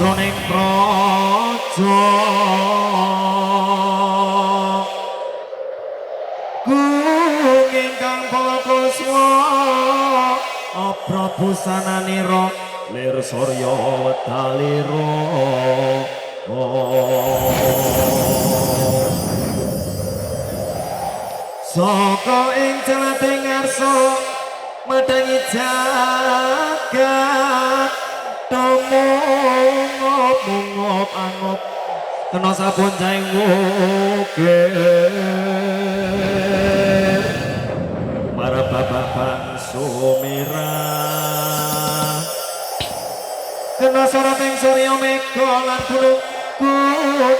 jroning praja gung ingkang pakuswa Prabu sananira lir surya wedalira saka ing jalating ngarsa madangi jagat tumungop angop kena sabun jaing wugir marababang sumirah kena sorating surya mega lan gunung gunung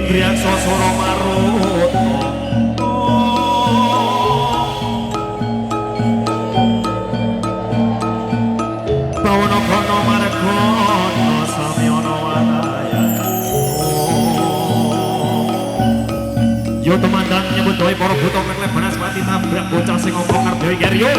Indriaksa Sura Maruta Bawana Gana Margana Samyana Wadaya Yo temandan nyebut doi para buta mekleh Banaspati tabrak bocah sing ngomong ngarep dewe keryo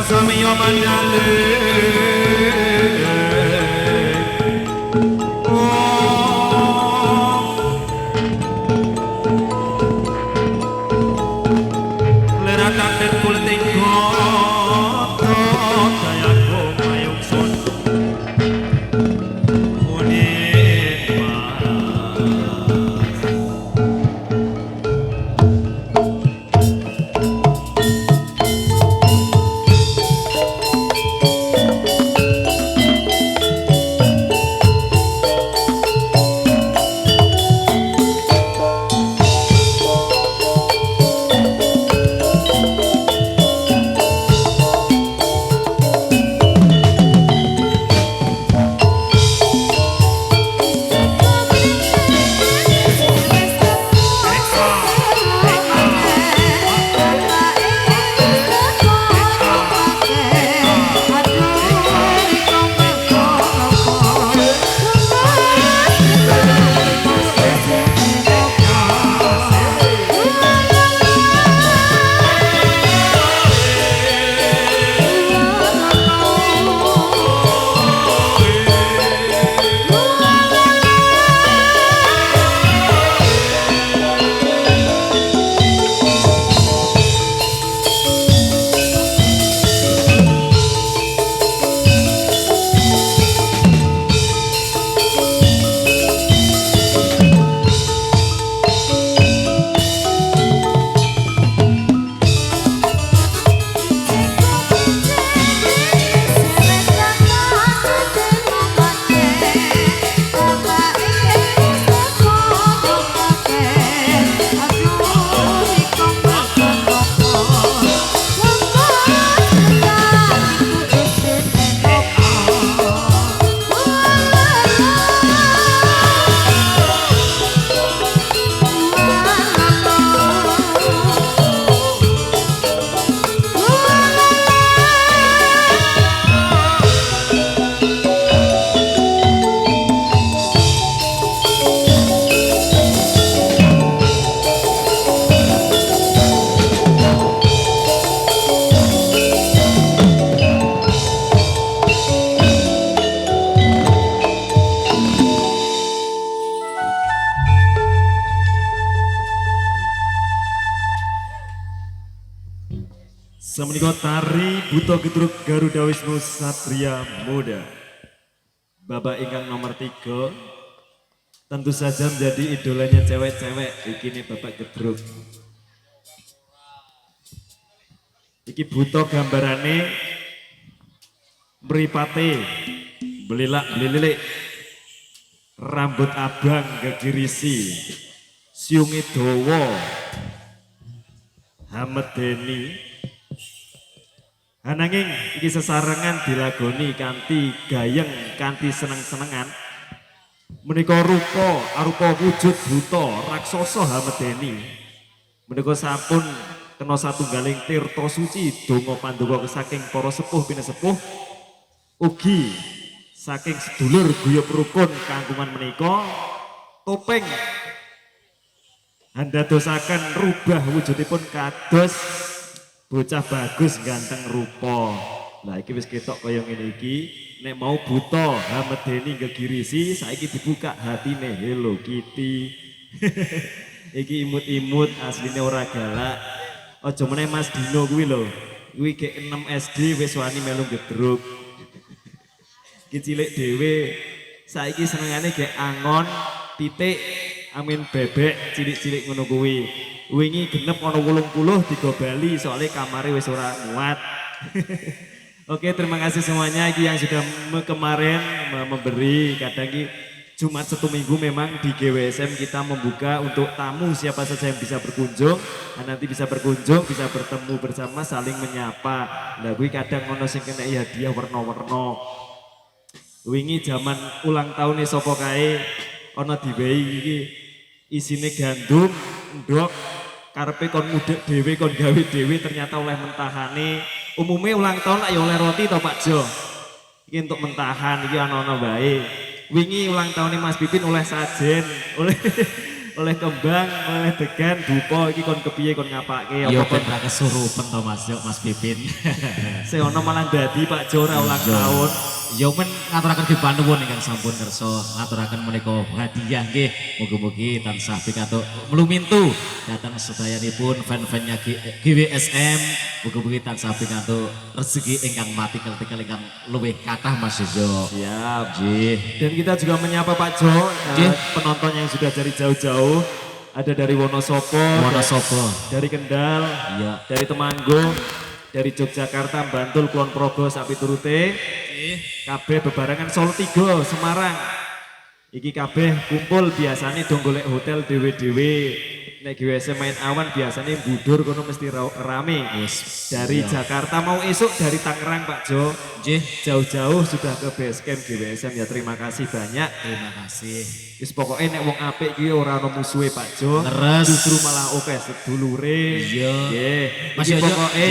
Sami Omanyale Leratan dan kuliting koto Kayak mayung sun Unit mas Semenika tari Buto Gedruk Garuda Wisnu Satria Muda. Bapak ingkang nomor 3 tentu saja menjadi idolanya cewek-cewek. Iki nih Bapak Gedruk. Iki Buto gambarane mripate belilak belilik rambut abang gegirisi siunge dawa hamedeni. Ananging iki sesarengan dilagoni kanthi gayeng kanthi seneng-senengan. Menika rupa arupa wujud buta raksasa hamedeni. Menika sampun kena satunggaling tirta suci donga pandonga saking para sepuh pinesepuh ugi saking sedulur guyub rukun kangkungan menika topeng handadosaken rubah wujudipun kados bocah bagus ganteng rupa. Lah iki wis ketok kaya ngene iki, nek mau buta hamedeni gegirisi saiki dibuka hatine Hello Kitty. Iki imut-imut asline ora galak. Aja meneh Mas Dino kuwi lho. Kuwi gek 6 SD wis wani melu gedruk. Iki cilik dhewe saiki senengane gek angon, pitik, amin bebek, cilik-cilik ngono kuwi. Wingi genep ana 80 digobali soalnya kamare wis ora muat. Oke, terima kasih semuanya iki yang sudah kemarin memberi. Kadang iki Jumat 1 minggu memang di GWSM kita membuka untuk tamu siapa saja yang bisa berkunjung. Nah, nanti bisa berkunjung, bisa bertemu bersama, saling menyapa. Nah, gue kadang ngono sing kena hadiah warna-warna. Wingi zaman ulang tahun nih sopo kae ana diwehi iki isine gandum, ndok, karepe kon mudhek dhewe kon gawe dhewe ternyata oleh mentahane. Umume ulang tahun lak ya oleh roti to Pak Jo. Iki untuk mentahan iki ana-ana bae. Wingi ulang tahunnya Mas Pipin oleh sajen, oleh kembang, oleh degan, dupa iki kon kepiye kon ngapake apa kon ra kesurupen to Mas Pipin. Seono malah dadi Pak Jo ora ulang tahun. Ya men ngaturaken dipanuwun ingkang sampun kersa ngaturaken menika hadiah nggih. Mugi-mugi tansah pikatuk mlumintu dhateng sedayanipun fan-fannya GWSM. Mugi-mugi tansah pikatuk rezeki ingkang matikel-tikel ingkang luwih kathah Mas Jo. Siap. Nggih. Dan kita juga menyapa Pak Jo, penonton yang sudah dari jauh-jauh. Ada dari Wonosobo, dari Kendal, iya, dari Temanggung, dari Yogyakarta, Bantul, Kulon Progo, sapi turute. Kabeh bebarengan Solo 3, Semarang. Iki kabeh kumpul biasanya dong golek hotel dewe-dewe. Nek GWSM main awan biasanya budur kono mesti rame. Dari Jakarta mau esok dari Tangerang Pak Jo. Jauh-jauh sudah ke base camp GWSM ya, terima kasih banyak. Terima kasih. Wis pokoke nek wong apik iki ora ono musuhe Pak Jo. Leres. Justru malah oke sedulure. Iya. Nggih. Mas Iki Jo, pokoke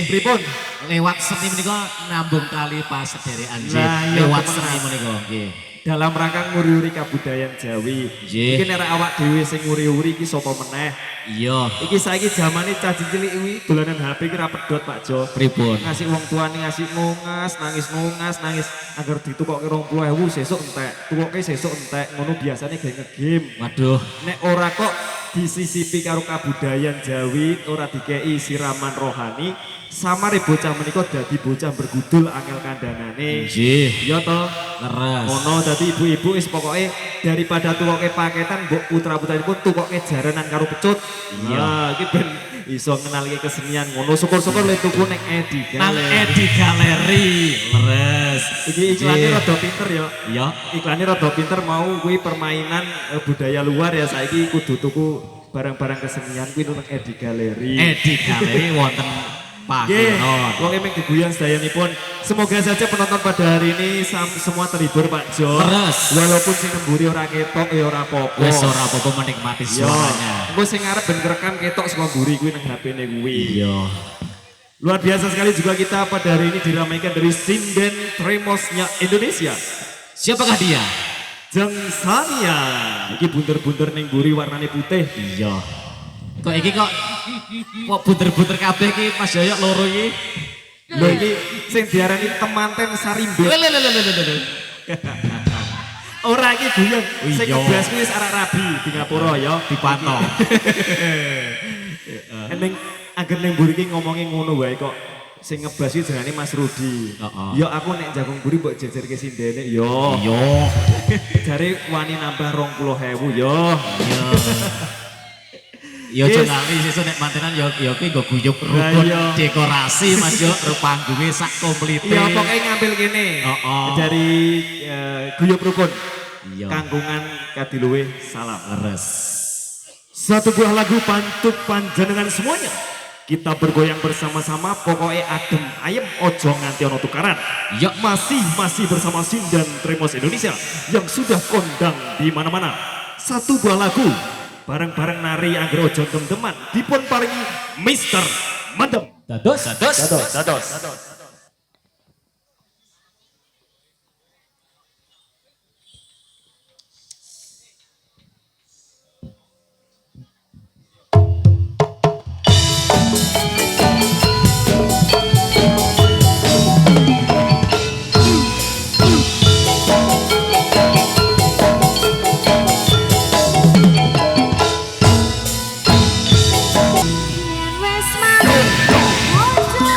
pripun? Lewat seni menika nambung tali pasederekan nggih. Nah, iya, Lewat temenan. seni menika nggih. Dalam rangka nguri-uri kabudayaan Jawi. Nggih. Iki nek awak dhewe sing nguri-uri iki sapa meneh? Iya. Iki saiki zamane cah cilik kuwi dolanan HP ki ra pedhot Pak Jo. Pripun? Ngasih wong tuane ngasih ngungas, nangis agar ditukokke 20.000 sesuk entek. Tukokke sesuk entek. Ngono biasane gawe ngegame. Waduh. Nek ora kok disisipi karo kabudayaan Jawi, ora dikei siraman rohani, samare bocah menika dadi bocah bergudul angel kandhangane. Nggih. Iya to? Leres. Ono dadi ibu-ibu wis pokoke daripada tukoke paketan mbok putra-putranipun tukoke jaranan karo pecut. Iya. Nah, iki ben iso ngenalike kesenian ngono. Syukur-syukur le tuku nek Edi Nang Galeri. Edi Galeri. Leres. Iki iklannya rada pinter ya. Iya. Iklannya rada pinter mau kuwi permainan budaya luar ya, saiki kudu tuku barang-barang kesenian kuwi nang Edi Galeri. Edi Galeri wonten Nggih, Pakinon. wong emeng diguyang sedayanipun. Semoga saja penonton pada hari ini semua terhibur Pak Jo. Leres. Walaupun sing nemburi ora ketok ya ora apa-apa. Wis ora apa-apa menikmati Yo, suaranya. engko sing arep ben kerekam ketok saka mburi kuwi nang HP-ne kuwi. Iya. Luar biasa sekali juga kita pada hari ini diramaikan dari Sinden Tremosnya Indonesia. Siapakah dia? Jeng Sania. Iki bunter-bunter ning mburi warnane putih. Iya. Kok iki kok buter-buter kabeh iki Mas Yoyo loro iki. Lho iki sing diarani temanten sarimbet. Lho. Ora iki guyon. Sing Iya. ngeblas kuwi wis arek rabi di Ngapura ya Dipantau. Eneng agar ning mburi iki ngomongin ngono wae kok. Sing ngebas iki jenenge Mas Rudi. Ya aku nek jagung mburi mbok jejerke sindene yo. Yo. Jare wani nambah 20.000 yo. Yo. Yo aja ngali sesuk nek mantenan yo ki nggo guyub Lah, rukun iya. dekorasi Mas yo panggunge sak komplite. Ya pokoknya ngambil kene. Dari guyub rukun. Iya. Kangkungan Kadiluwe salam. Leres. Satu buah lagu pantuk panjenengan semuanya. Kita bergoyang bersama-sama, pokoknya adem ayem ojo nganti ono tukaran. Ya. Masih bersama Sindan Tremos Indonesia yang sudah kondang di mana-mana. Satu buah lagu bareng-bareng nari angger ojo tem-teman dipun paringi Mr. Mendem. Dados. Yen wis mati, ojo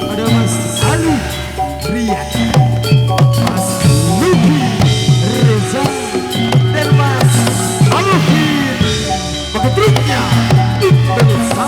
Ada Mas Ali Rian, Mas Luki Reza, dan Mas Alvin. Begituknya Indonesia.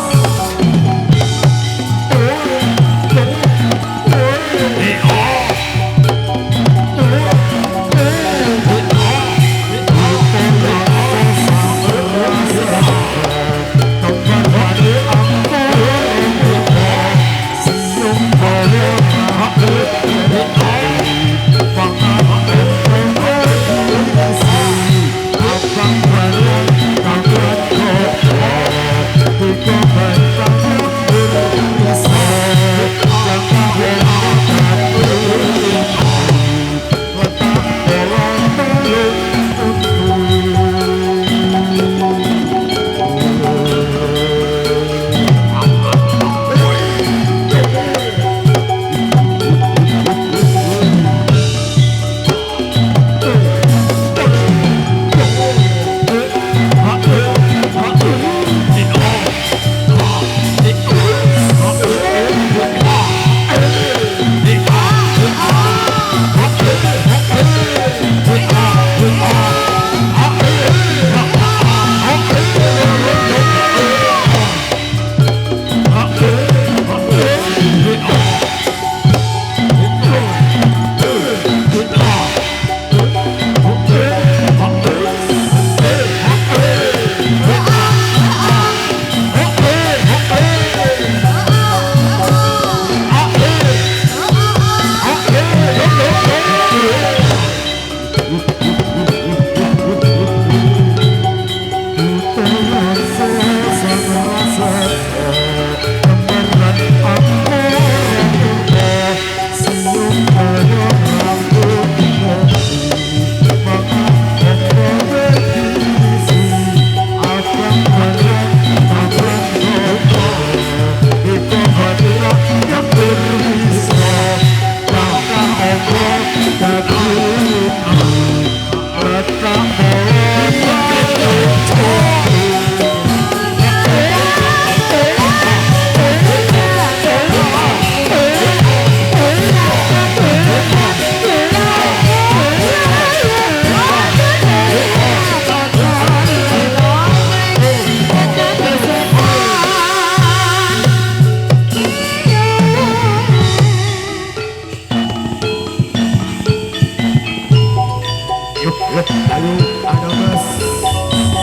Ayo ada Mas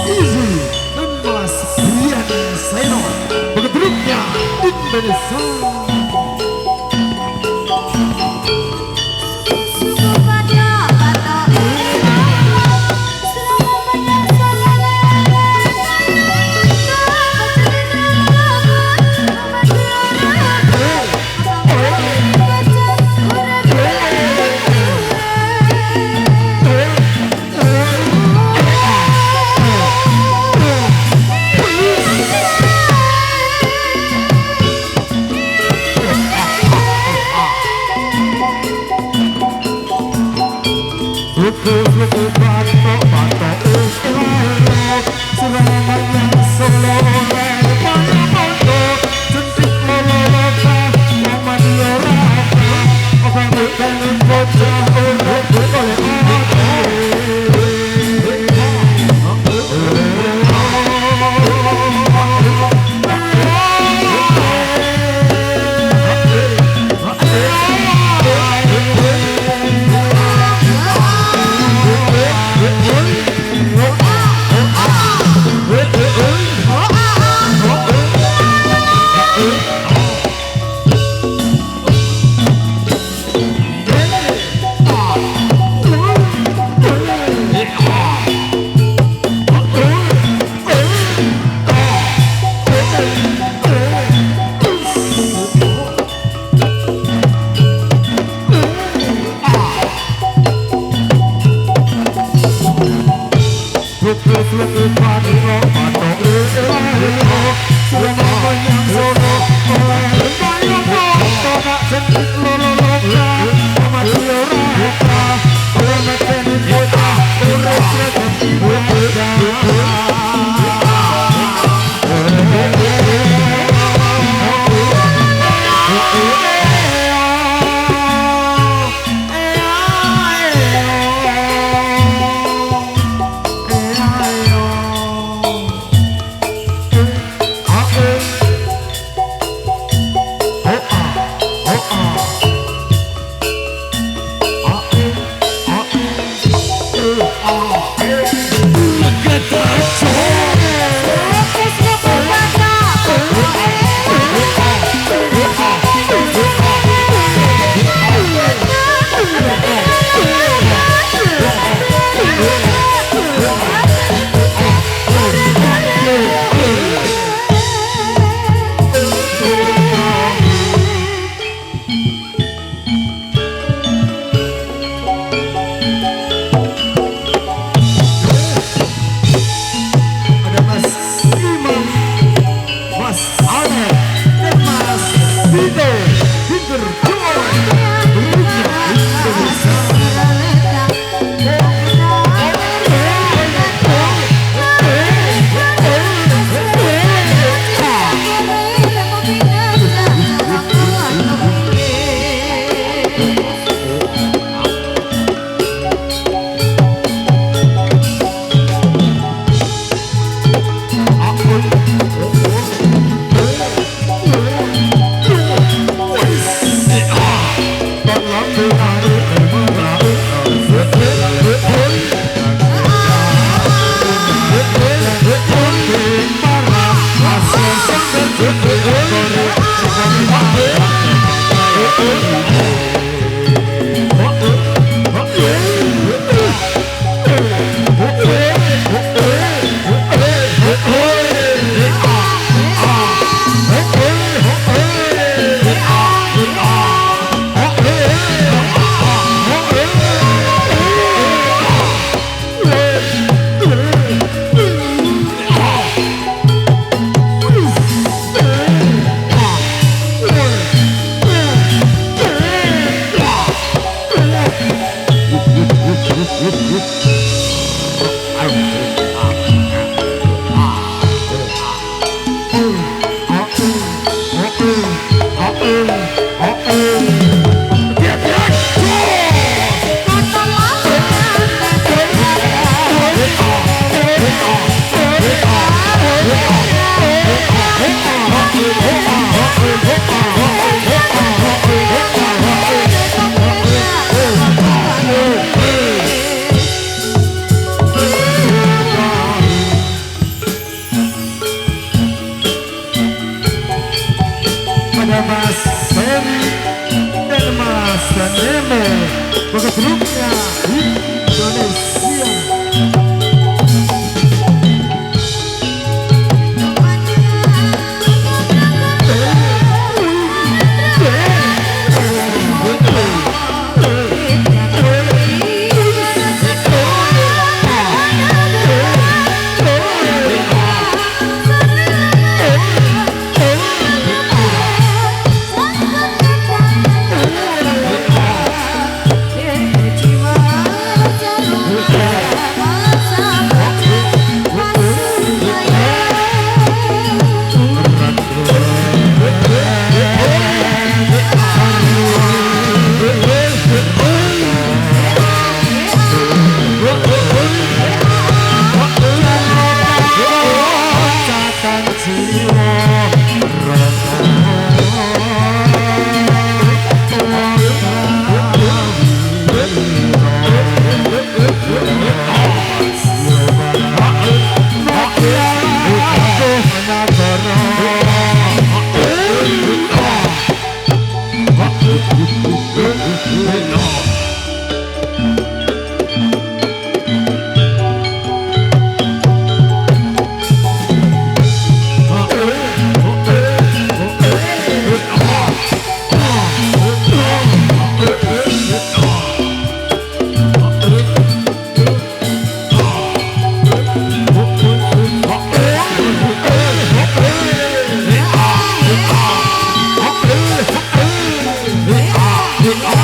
Izi dan Mas Rian Seno. Begituknya Indonesia. Ada Mas Ferry dan Mas Nemo bagi grupnya Indonesia. Oh